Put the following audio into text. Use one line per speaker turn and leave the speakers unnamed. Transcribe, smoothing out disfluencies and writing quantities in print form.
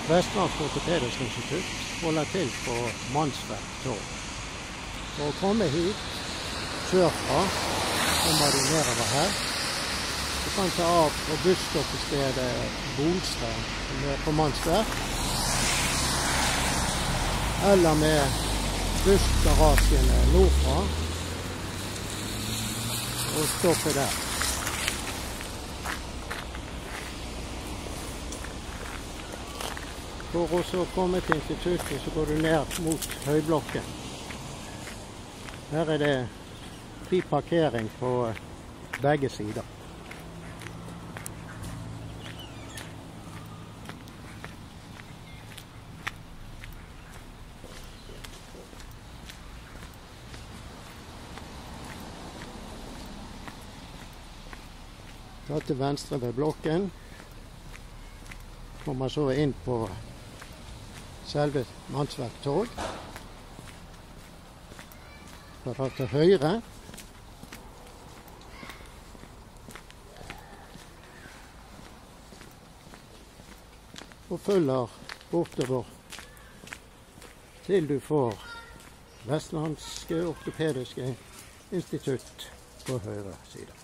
Vestlandsk Ortopedisk Institutt holder til på Mannsverk torg. For å komme hit sørfra kommer du nedover her. Du kan ta av på busstoppestedet Bolstad, som er på Mannsverk, eller med bussgarasjene nordfra, og stoppe der. For å så komme til instituttet, så går du ned mot Høyblokken. Her er det fri parkering på begge sider. Ta til venstre ved blokken. Kommer så inn på selve Mannsverk torg. Da til høyre. Og følger bortover til du får Vestlandske Ortopediske Institutt på høyre side.